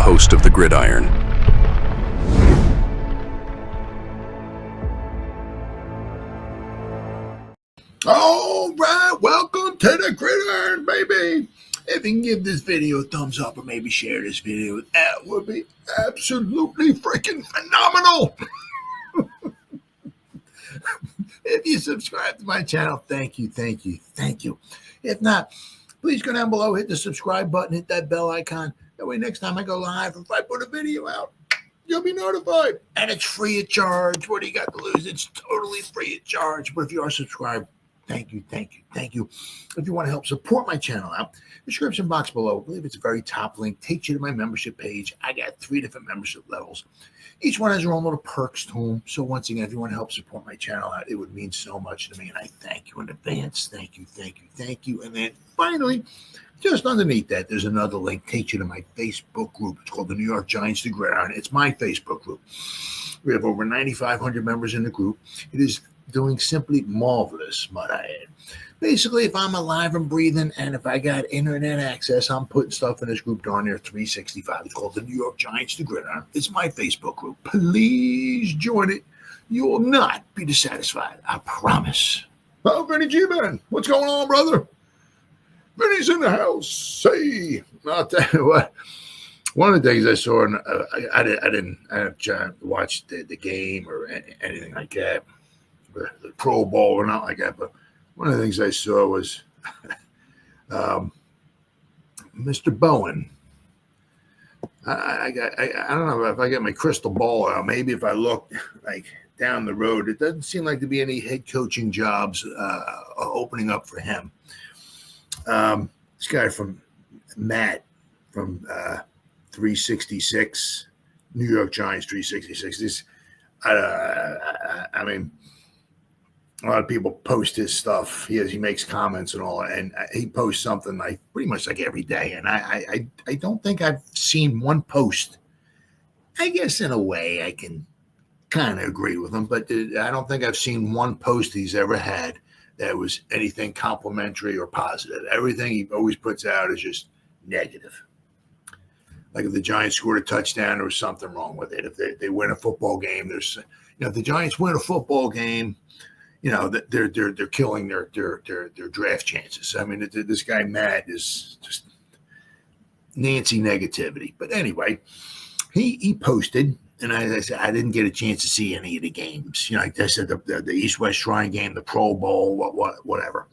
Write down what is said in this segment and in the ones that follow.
host of the Gridiron. All right, welcome to the Gridiron, baby. If you can give this video a thumbs up or maybe share this video, that would be absolutely freaking phenomenal. If you subscribe to my channel, thank you. If not, please go down below, hit the subscribe button, hit that bell icon. That way next time I go live, if I put a video out, you'll be notified. And it's free of charge. What do you got to lose? It's totally free of charge. But if you are subscribed, thank you. If you want to help support my channel out, the description box below, I believe it's a very top link, takes you to my membership page. I got 3 different membership levels. Each one has their own little perks to them. So once again, if you want to help support my channel out, it would mean so much to me. And I thank you in advance. Thank you. And then finally, just underneath that, there's another link, takes you to my Facebook group. It's called the New York Giants, the Gridiron. It's my Facebook group. We have over 9,500 members in the group. It is doing simply marvelous, might I add. Basically, if I'm alive and breathing and if I got internet access, I'm putting stuff in this group darn near 365. It's called the New York Giants, the Gridiron. It's my Facebook group. Please join it. You will not be dissatisfied. I promise. Oh, Vinny G-Man, what's going on, brother? Vinny's in the house. Hey, I'll tell you what. One of the things I saw, and I didn't watch the game or anything like that, the Pro Bowl or not like that, but one of the things I saw was Mr. Bowen. I don't know if I get my crystal ball out. Maybe if I look like down the road, it doesn't seem like to be any head coaching jobs opening up for him. This guy from Matt from 366, New York Giants 366. I mean, a lot of people post his stuff. He makes comments and all, and he posts something like pretty much like every day. And I don't think I've seen one post. I guess in a way I can kind of agree with him, but I don't think I've seen one post he's ever had that was anything complimentary or positive. Everything he always puts out is just negative. Like if the Giants scored a touchdown, there was something wrong with it. If they win a football game, there's, if the Giants win a football game, they're killing their draft chances. I mean, this guy Matt is just Nancy negativity. But anyway, he posted, and I said I didn't get a chance to see any of the games. Like I said, the East-West Shrine game, the Pro Bowl, whatever.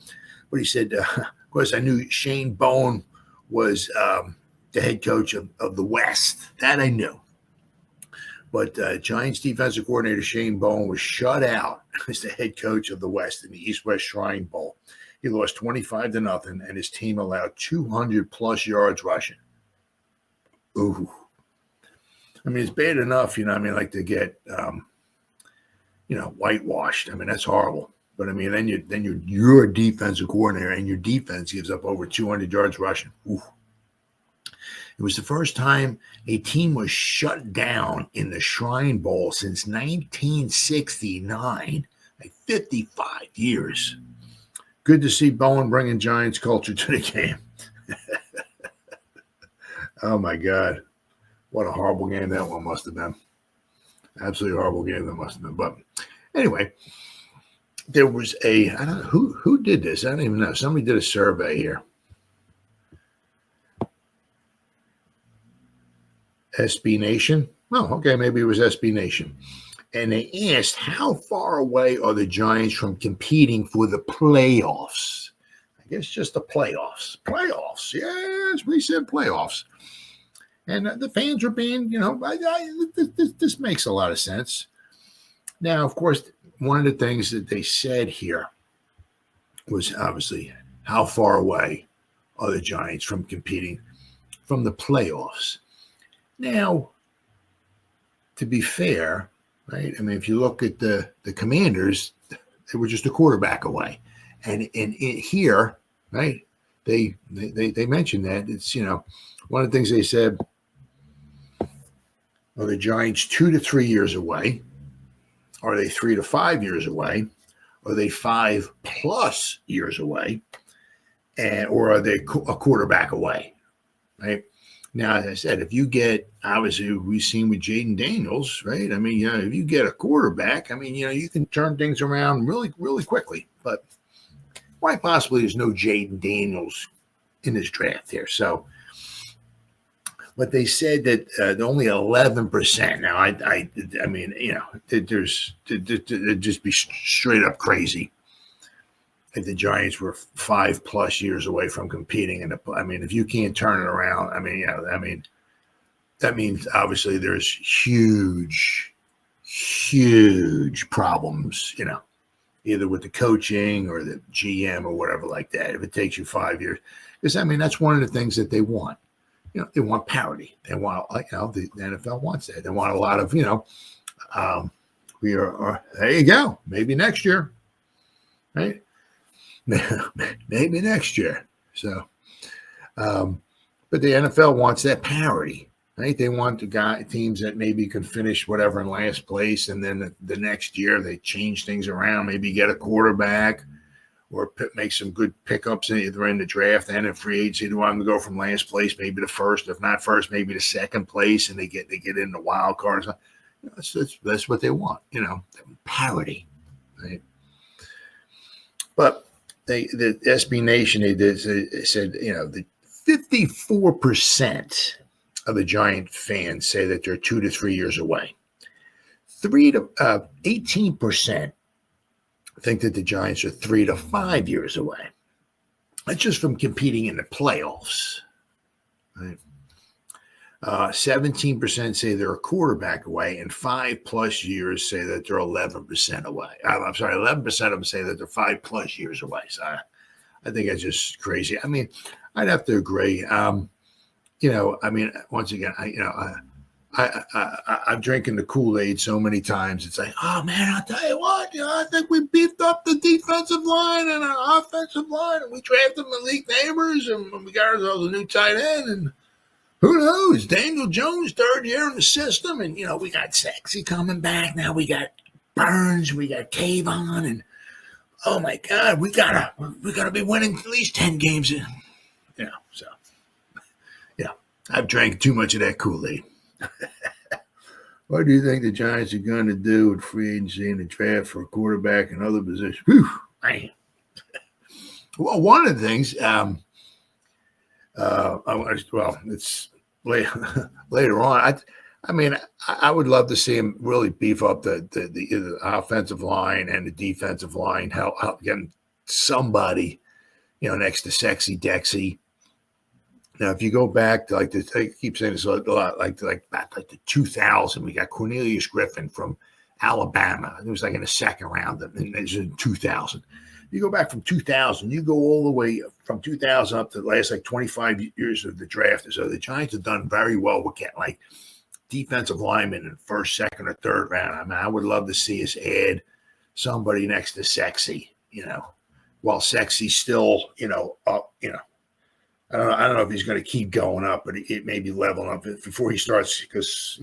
But he said, of course, I knew Shane Bowen was the head coach of the West. That I knew. But Giants defensive coordinator Shane Bowen was shut out as the head coach of the West in the East-West Shrine Bowl. He lost 25-0, and his team allowed 200-plus yards rushing. Ooh. I mean, it's bad enough, like to get, whitewashed. I mean, that's horrible. But, I mean, then you're a defensive coordinator, and your defense gives up over 200 yards rushing. Ooh. It was the first time a team was shut down in the Shrine Bowl since 1969, like 55 years. Good to see Bowen bringing Giants culture to the game. Oh, my God. What a horrible game that one must have been. Absolutely horrible game that must have been. But anyway, there was I don't know, who did this? I don't even know. Somebody did a survey here. SB Nation. Oh, okay, maybe it was SB Nation. And they asked, how far away are the Giants from competing for the playoffs? I guess just the playoffs. Playoffs. Yes, we said playoffs. And the fans are being, this makes a lot of sense. Now, of course, one of the things that they said here was obviously how far away are the Giants from competing from the playoffs. Now, to be fair, right? I mean, if you look at the Commanders, they were just a quarterback away, and in here, right? They mentioned that it's one of the things they said. Are the Giants 2 to 3 years away? Are they 3 to 5 years away? Are they 5+ years away? Or are they a quarterback away? Right? Now, as I said, if you get, obviously, we've seen with Jaden Daniels, right? I mean, if you get a quarterback, I mean, you can turn things around really, really quickly. But why possibly there's no Jaden Daniels in this draft here? So, but they said that only 11%. Now, I mean, there's it'd just be straight up crazy if the Giants were 5+ years away from competing in the. I mean, if you can't turn it around, I mean, that means obviously there's huge problems, either with the coaching or the GM or whatever like that. If it takes you 5 years, because I mean that's one of the things that they want. They want parity. They want, the NFL wants that. They want a lot of, we are there you go. Maybe next year, right? Maybe next year. So, but the NFL wants that parity, right? They want teams that maybe can finish whatever in last place, and then the next year they change things around, maybe get a quarterback or make some good pickups either in the draft and in free agency. They want them to go from last place, maybe to first, if not first, maybe to second place, and they get in the wild cards. That's what they want, parity, right? But the SB Nation, they said, the 54% of the Giant fans say that they're 2 to 3 years away. 18% think that the Giants are 3 to 5 years away. That's just from competing in the playoffs. Right? 17% say they're a quarterback away, and 5+ years say that they're 11% away. I'm sorry, 11% of them say that they're 5+ years away. So I think that's just crazy. I mean, I'd have to agree. I mean, once again, I'm drinking the Kool-Aid so many times. It's like, oh man, I'll tell you what, I think we beefed up the defensive line and our offensive line, and we drafted Malik Neighbors, and we got ourselves a new tight end, and who knows? Daniel Jones, 3rd year in the system, and we got Sexy coming back. Now we got Burns, we got Kayvon, and oh my God, we gotta be winning at least 10 games. So I've drank too much of that Kool-Aid. What do you think the Giants are going to do with free agency and the draft for a quarterback and other positions? Whew, man. Well, one of the things, it's later on. I mean, I would love to see him really beef up the offensive line and the defensive line, help getting somebody, next to Sexy Dexy. Now, if you go back to I keep saying this a lot, back to 2000, we got Cornelius Griffin from Alabama. It was in the second round, and it was in 2000. You go back from 2000, you go all the way from 2000 up to the last 25 years of the draft. So the Giants have done very well with getting defensive linemen in first, second, or third round. I mean, I would love to see us add somebody next to Sexy, while Sexy's still, up, I don't know if he's going to keep going up, but it may be leveling up before he starts, because,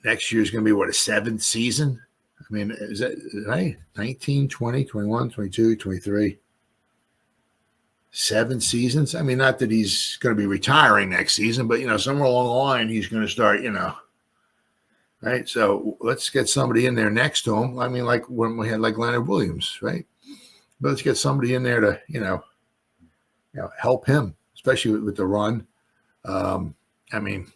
next year is going to be, a 7th season? I mean, is that right? 19, 20, 21, 22, 23. 7 seasons? I mean, not that he's going to be retiring next season, but, somewhere along the line, he's going to start, right? So let's get somebody in there next to him. I mean, like when we had Leonard Williams, right? But let's get somebody in there to, help him, especially with the run. I mean,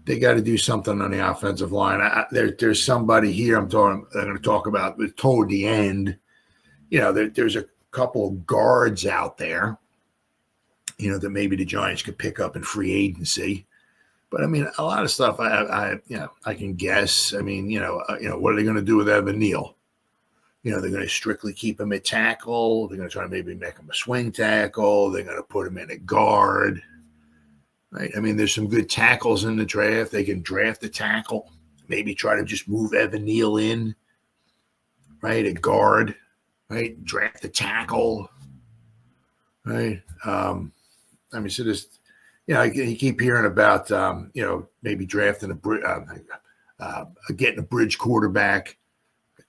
they got to do something on the offensive line. There's somebody here I'm going to talk about toward the end. There's a couple of guards out there, that maybe the Giants could pick up in free agency. But I mean, a lot of stuff I can guess. I mean, what are they going to do with Evan Neal? They're going to strictly keep him at tackle. They're going to try to maybe make him a swing tackle. They're going to put him in a guard. Right? I mean, there's some good tackles in the draft. They can draft a tackle. Maybe try to just move Evan Neal in. Right? A guard. Right? Draft a tackle. Right? I mean, so this, you keep hearing about, maybe drafting getting a bridge quarterback.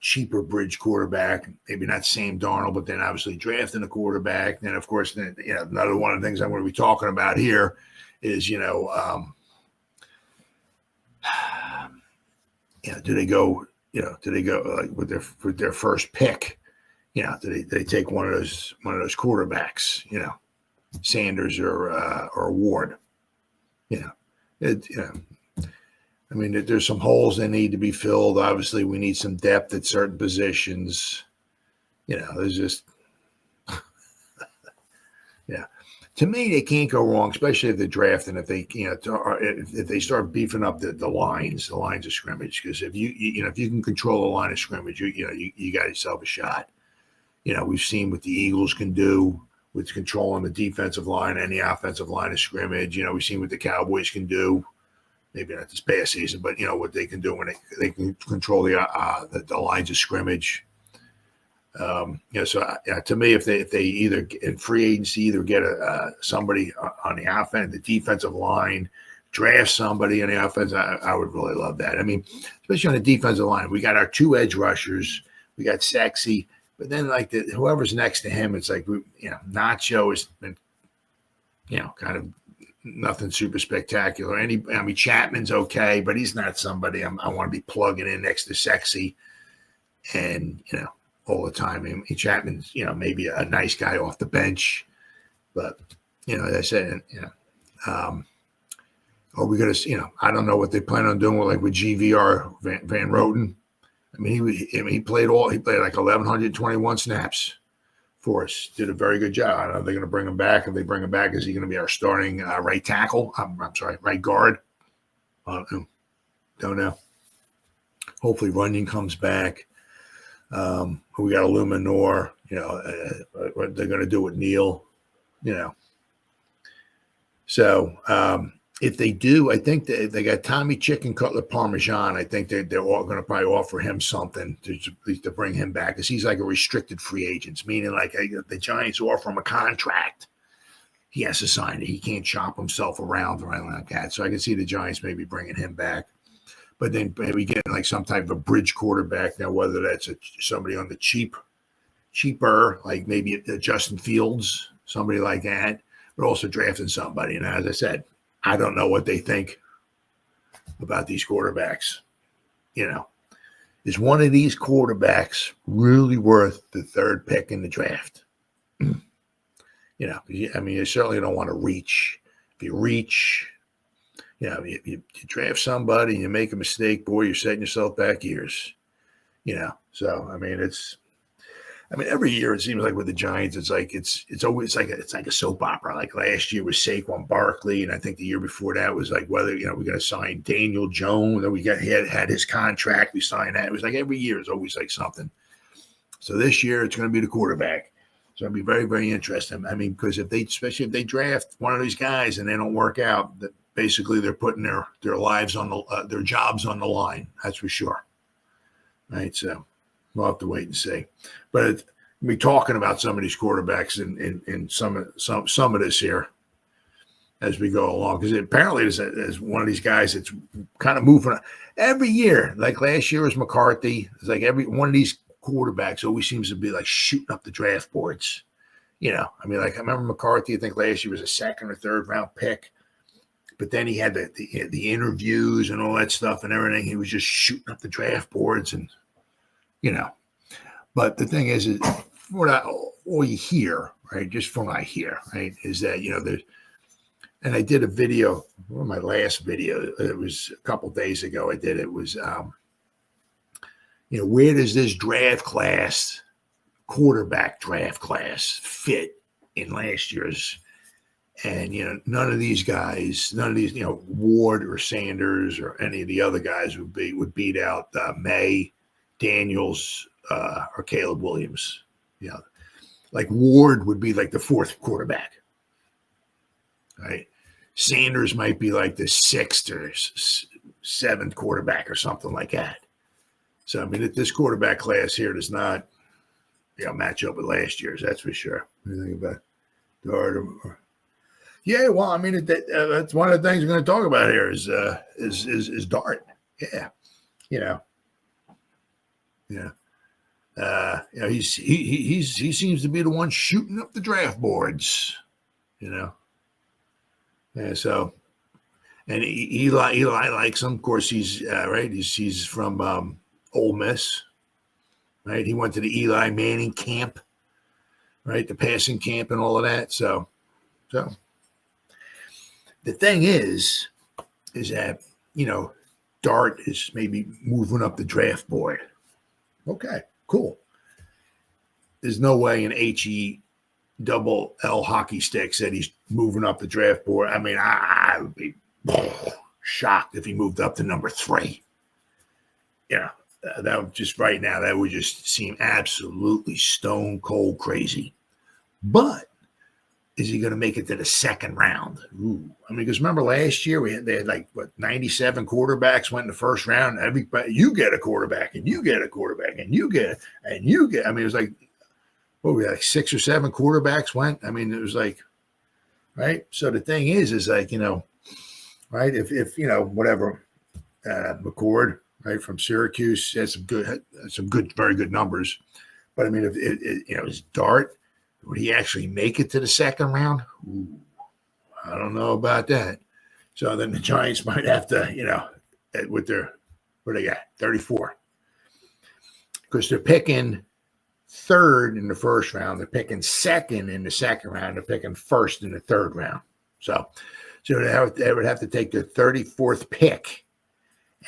Cheaper bridge quarterback, maybe not Sam Darnold, but then obviously drafting a quarterback. Then, of course, another one of the things I'm going to be talking about here is, do they go, like with their first pick? Do they take one of those quarterbacks? Sanders or Ward. I mean, there's some holes that need to be filled. Obviously, we need some depth at certain positions. There's just, yeah. To me, they can't go wrong, especially if they're drafting. If they, if they start beefing up the lines of scrimmage, because if if you can control the line of scrimmage, you got yourself a shot. We've seen what the Eagles can do with controlling the defensive line and the offensive line of scrimmage. We've seen what the Cowboys can do. Maybe not this past season, but what they can do when they can control the lines of scrimmage. So to me, if they either in free agency either get somebody on the offense, the defensive line, draft somebody on the offense, I would really love that. I mean, especially on the defensive line, we got our 2 edge rushers, we got Sexy, but then like whoever's next to him, it's like Nacho has been kind of nothing super spectacular. Chapman's okay, but he's not somebody I want to be plugging in next to Sexy and all the time. I mean, Chapman's maybe a nice guy off the bench, but as I said, are we gonna I don't know what they plan on doing with GVR Van Roten. I mean, he played like 1,121 snaps for us. Did a very good job. I don't know if they're going to bring him back. If they bring him back, is he going to be our starting right tackle? I'm sorry, right guard? Don't know. Hopefully Runyon comes back. We got Illuminor. What they're going to do with Neal. So if they do, I think they got Tommy Chicken Cutler Parmesan. I think they're all going to probably offer him something to bring him back, because he's like a restricted free agent, meaning like the Giants offer him a contract, he has to sign it. He can't shop himself around or anything like that. So I can see the Giants maybe bringing him back, but then maybe getting like some type of a bridge quarterback. Now, whether that's somebody on the cheaper, like maybe Justin Fields, somebody like that, but also drafting somebody. And as I said, I don't know what they think about these quarterbacks. Is one of these quarterbacks really worth the 3rd pick in the draft? I mean, you certainly don't want to reach. If you reach, you draft somebody and you make a mistake, boy, you're setting yourself back years. So I mean, every year it seems like with the Giants, it's always like a soap opera. Like last year was Saquon Barkley, and I think the year before that was like whether we're going to sign Daniel Jones. Then we had his contract, we signed that. It was like every year is always like something. So this year it's going to be the quarterback. So it'll be very, very interesting. I mean, because especially if they draft one of these guys and they don't work out, that basically they're putting their lives on their jobs on the line. That's for sure. Right. So we'll have to wait and see. But we're talking about some of these quarterbacks in some of this here as we go along, because apparently there's one of these guys that's kind of moving every year. Like last year was McCarthy. It's like every one of these quarterbacks always seems to be like shooting up the draft boards. I mean, like I remember McCarthy. I think last year was a 2nd or 3rd round pick. But then he had the interviews and all that stuff and everything. He was just shooting up the draft boards and, But the thing is what all you hear, right, just from what I hear, right, is that, and I did a video, one of my last video, it was a couple of days ago I did, it was, where does this quarterback draft class fit in last year's? And, none of these, Ward or Sanders or any of the other guys would beat out May, Daniels, or Caleb Williams. Like Ward would be like the 4th quarterback, right? Sanders might be like the 6th or 7th quarterback or something like that. So, I mean, this quarterback class here does not, match up with last year's, that's for sure. What do you think about Dart? Yeah, well, I mean, that's one of the things we're going to talk about here is Dart. Yeah, yeah. He seems to be the one shooting up the draft boards. Yeah, so and Eli likes him. Of course, he's right. He's from Ole Miss, right? He went to the Eli Manning camp, right? The passing camp and all of that. So the thing is that Dart is maybe moving up the draft board. Okay, cool. There's no way an double L hockey stick said he's moving up the draft board. I mean, I would be shocked if he moved up to number 3. Yeah, that would just right now, that would just seem absolutely stone cold crazy. But is he going to make it to the second round? Ooh. I mean, because remember last year they had like 97 quarterbacks went in the first round. Everybody, you get a quarterback, and you get a quarterback, and you get. I mean, it was like, what were we like 6 or 7 quarterbacks went? I mean, it was like, right. So the thing is like, right? If whatever, McCord, right, from Syracuse has some good, very good numbers. But I mean, if is Dart, would he actually make it to the second round? Ooh, I don't know about that. So then the Giants might have to, with their, what they got, 34. Because they're picking 3rd in the first round. They're picking 2nd in the second round. They're picking 1st in the 3rd round. So they would have to take their 34th pick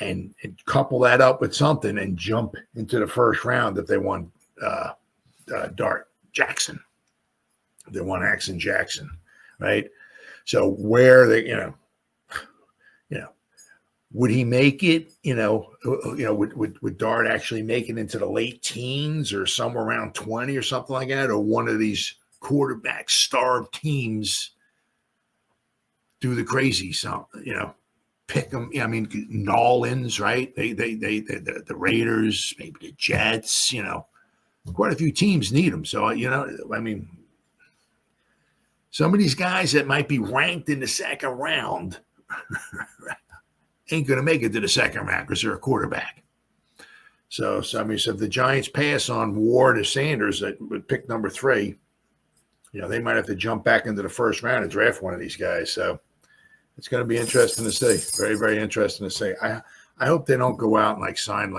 and couple that up with something and jump into the first round if they want Dart Jackson. They want Axon Jackson, right? So where they, would he make it? Would Dart actually make it into the late teens or somewhere around 20 or something like that, or one of these quarterback starved teams do the crazy pick them? I mean, Nolans, right? The Raiders, maybe the Jets. Quite a few teams need them. So I mean. Some of these guys that might be ranked in the second round ain't going to make it to the second round because they're a quarterback. So if the Giants pass on Ward or Sanders that would pick number 3, they might have to jump back into the first round and draft one of these guys. So it's going to be interesting to see. Very, very interesting to see. I hope they don't go out and sign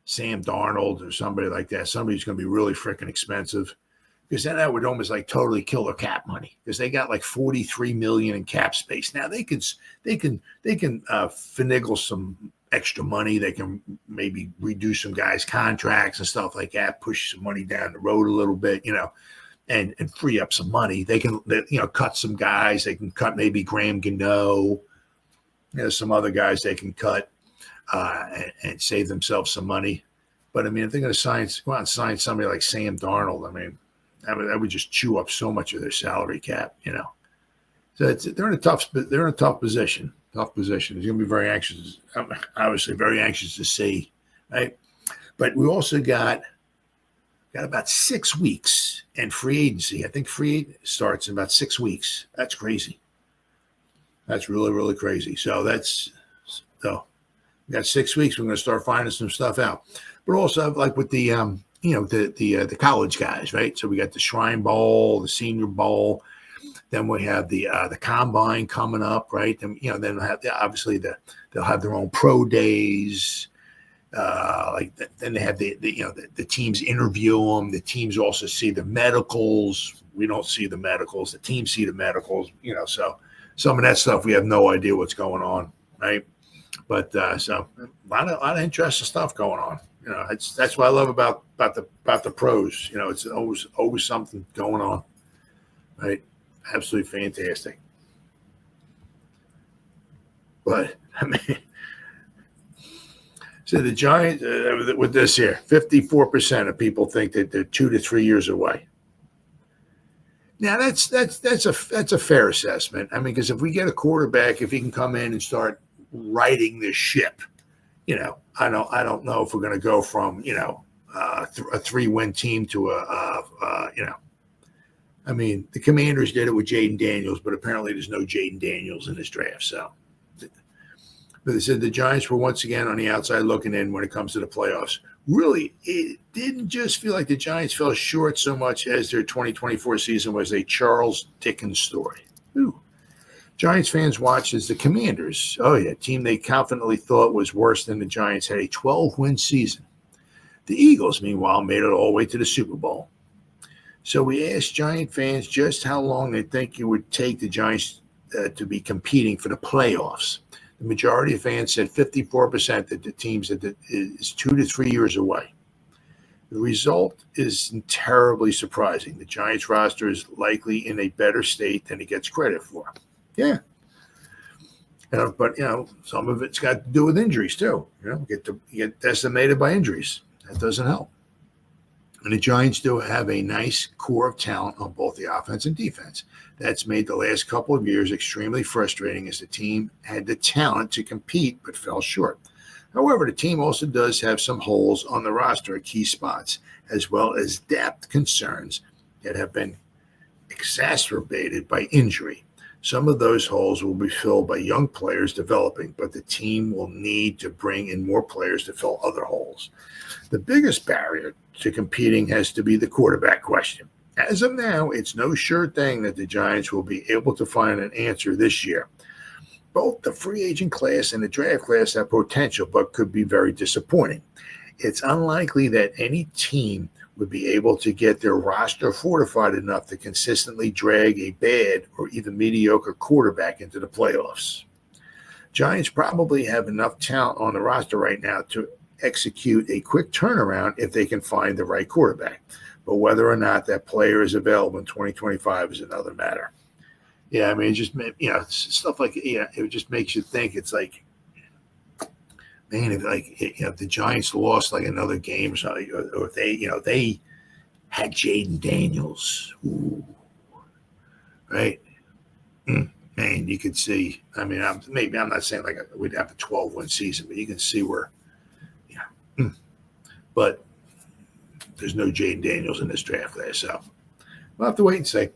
Sam Darnold or somebody like that. Somebody who's going to be really freaking expensive. Because then that would almost totally kill their cap money, because they got $43 million in cap space. Now they can finagle some extra money. They can maybe reduce some guys' contracts and stuff like that, push some money down the road a little bit, and free up some money. They can cut some guys. They can cut maybe Graham Gano, some other guys they can cut and save themselves some money. But I mean, if they're going to go out and sign somebody like Sam Darnold, I mean, that would just chew up so much of their salary cap, So they're in a tough position. Tough position. It's going to be very anxious. Obviously, very anxious to see, right? But we also got about 6 weeks in free agency. I think free starts in about 6 weeks. That's crazy. That's really, really crazy. So we got 6 weeks. We're going to start finding some stuff out. But also, with the the college guys, right? So we got the Shrine Bowl, the Senior Bowl, then we have the Combine coming up, right? And then they'll have they'll have their own pro days, then they have the teams interview them. The teams also see the medicals. We don't see the medicals. The teams see the medicals. So some of that stuff we have no idea what's going on, right? But so a lot of interesting stuff going on. That's what I love about the pros. It's always something going on, right? Absolutely fantastic. But I mean, so the Giants with this here, 54% of people think that they're 2 to 3 years away. Now that's a fair assessment. I mean, because if we get a quarterback, if he can come in and start righting this ship. I don't know if we're going to go from a 3-win team to I mean, the Commanders did it with Jaden Daniels, but apparently there's no Jaden Daniels in this draft. So, but they said the Giants were once again on the outside looking in when it comes to the playoffs. Really, it didn't just feel like the Giants fell short so much as their 2024 season was a Charles Dickens story. Ooh. Giants fans watch as the Commanders, team they confidently thought was worse than the Giants, had a 12-win season. The Eagles, meanwhile, made it all the way to the Super Bowl. So we asked Giant fans just how long they think it would take the Giants to be competing for the playoffs. The majority of fans said 54% that the team is 2 to 3 years away. The result is terribly surprising. The Giants roster is likely in a better state than it gets credit for. Yeah. But some of it's got to do with injuries too. You get decimated by injuries. That doesn't help. And the Giants do have a nice core of talent on both the offense and defense. That's made the last couple of years extremely frustrating as the team had the talent to compete but fell short. However, the team also does have some holes on the roster at key spots, as well as depth concerns that have been exacerbated by injury. Some of those holes will be filled by young players developing, but the team will need to bring in more players to fill other holes. The biggest barrier to competing has to be the quarterback question. As of now, it's no sure thing that the Giants will be able to find an answer this year. Both the free agent class and the draft class have potential, but could be very disappointing. It's unlikely that any team would be able to get their roster fortified enough to consistently drag a bad or even mediocre quarterback into the playoffs. Giants probably have enough talent on the roster right now to execute a quick turnaround if they can find the right quarterback. But whether or not that player is available in 2025 is another matter. Yeah, I mean, it just, stuff like, it just makes you think. It's like, man, if the Giants lost like another game or something, or if they had Jaden Daniels, right? Man, you could see. I mean, I'm not saying like we'd have a 12-win season, but you can see where, But there's no Jaden Daniels in this draft class, so we'll have to wait and see.